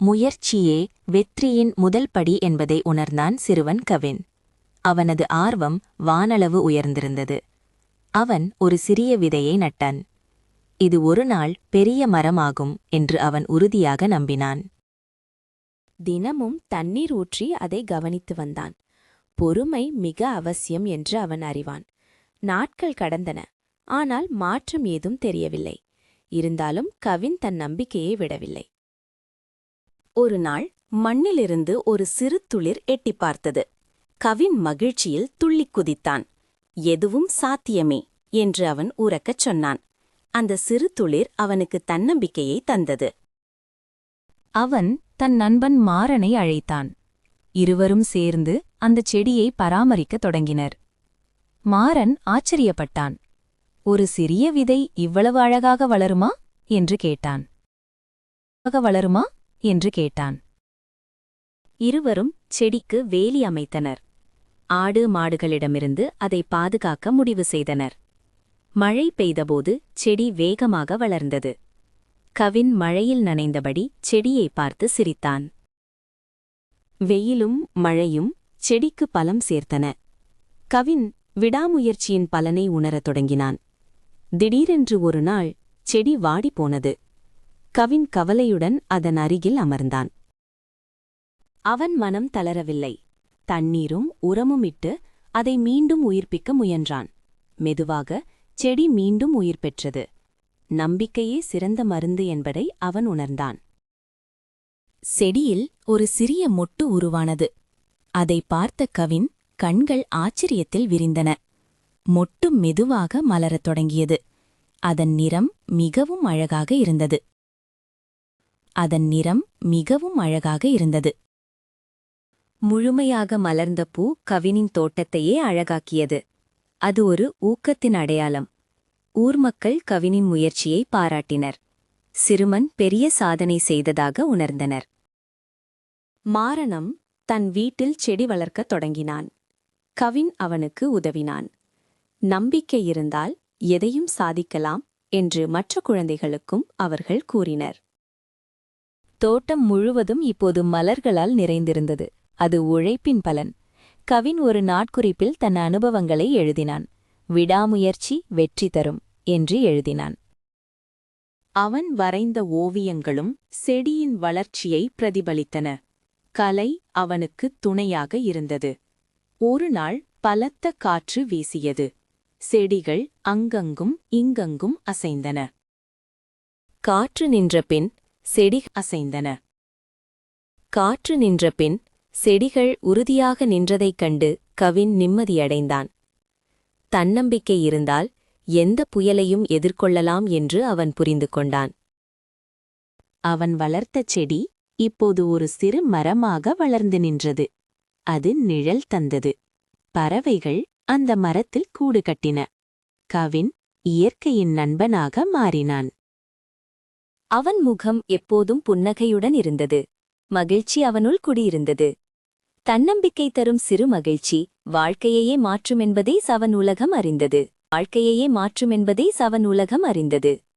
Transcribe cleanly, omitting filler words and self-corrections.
முயற்சியே வெற்றியின் முதல் படி என்பதை உணர்ந்தான் சிறுவன் கவின். அவனது ஆர்வம் வானளவு உயர்ந்திருந்தது. அவன் ஒரு சிறிய விதையை நட்டான். இது ஒரு நாள் பெரிய மரமாகும் என்று அவன் உறுதியாக நம்பினான். தினமும் தண்ணீர் ஊற்றி அதை கவனித்து வந்தான். பொறுமை மிக அவசியம் என்று அவன் அறிவான். நாட்கள் கடந்தன. ஆனால் மாற்றம் ஏதும் தெரியவில்லை. இருந்தாலும் கவின் தன் நம்பிக்கையை விடவில்லை. ஒரு நாள் மண்ணிலிருந்து ஒரு சிறு துளிர் எட்டிப் பார்த்தது. கவின் மகிழ்ச்சியில் துள்ளிக் குதித்தான். எதுவும் சாத்தியமே என்று அவன் உரக்கச் சொன்னான். அந்த சிறு துளிர் அவனுக்கு தன்னம்பிக்கையை தந்தது. அவன் தன் நண்பன் மாறனை அழைத்தான். இருவரும் சேர்ந்து அந்தச் செடியை பராமரிக்கத் தொடங்கினர். மாறன் ஆச்சரியப்பட்டான். ஒரு சிறிய விதை இவ்வளவு அழகாக வளருமா என்று கேட்டான். வளருமா என்று கேட்டான். இருவரும் செடிக்கு வேலி அமைத்தனர். ஆடு மாடுகளிடமிருந்து அதை பாதுகாக்க முடிவு செய்தனர். மழை பெய்தபோது செடி வேகமாக வளர்ந்தது. கவின் மழையில் நனைந்தபடி செடியை பார்த்து சிரித்தான். வெயிலும் மழையும் செடிக்கு பலம் சேர்த்தன. கவின் விடாமுயற்சியின் பலனை உணரத் தொடங்கினான். திடீரென்று ஒரு நாள் செடி வாடிப்போனது. கவின் கவலையுடன் அதன் அருகில் அமர்ந்தான். அவன் மனம் தளரவில்லை. தண்ணீரும் உரமுமிட்டு அதை மீண்டும் உயிர்ப்பிக்க முயன்றான். மெதுவாக செடி மீண்டும் உயிர் பெற்றது. நம்பிக்கையே சிறந்த மருந்து என்பதை அவன் உணர்ந்தான். செடியில் ஒரு சிறிய மொட்டு உருவானது. அதை பார்த்த கவின் கண்கள் ஆச்சரியத்தில் விரிந்தன. மொட்டு மெதுவாக மலரத் தொடங்கியது. அதன் நிறம் மிகவும் அழகாக இருந்தது. முழுமையாக மலர்ந்த பூ கவினின் தோட்டத்தையே அழகாக்கியது. அது ஒரு ஊக்கத்தின் அடையாளம். ஊர் மக்கள் கவினின் முயற்சியை பாராட்டினர். சிறுவன் பெரிய சாதனை செய்ததாக உணர்ந்தனர். மாறனம் தன் வீட்டில் செடி வளர்க்கத் தொடங்கினான். கவின் அவனுக்கு உதவினான். நம்பிக்கை இருந்தால் எதையும் சாதிக்கலாம் என்று மற்ற குழந்தைகளுக்கும் அவர்கள் கூறினர். தோட்டம் முழுவதும் இப்போது மலர்களால் நிறைந்திருந்தது. அது உழைப்பின் பலன். கவின் ஒரு நாட்குறிப்பில் தன் அனுபவங்களை எழுதினான். விடாமுயற்சி வெற்றி தரும் என்று எழுதினான். அவன் வரைந்த ஓவியங்களும் செடியின் வளர்ச்சியை பிரதிபலித்தன. கலை அவனுக்கு துணையாக இருந்தது. ஒரு நாள் பலத்த காற்று வீசியது. செடிகள் அங்கங்கும் இங்கங்கும் அசைந்தன. காற்று நின்றபின் செடிகள் உறுதியாக நின்றதைக் கண்டு கவின் நிம்மதியடைந்தான். தன்னம்பிக்கை இருந்தால் எந்த புயலையும் எதிர்கொள்ளலாம் என்று அவன் புரிந்து கொண்டான். அவன் வளர்த்த செடி இப்போது ஒரு சிறு மரமாக வளர்ந்து நின்றது. அது நிழல் தந்தது. பறவைகள் அந்த மரத்தில் கூடு கட்டின. கவின் இயற்கையின் நண்பனாக மாறினான். அவன் முகம் எப்போதும் புன்னகையுடன் இருந்தது. மகிழ்ச்சி அவனுள் குடியிருந்தது. தன்னம்பிக்கை தரும் சிறு மகிழ்ச்சி வாழ்க்கையையே மாற்றுமென்பதை அவன் உலகம் அறிந்தது.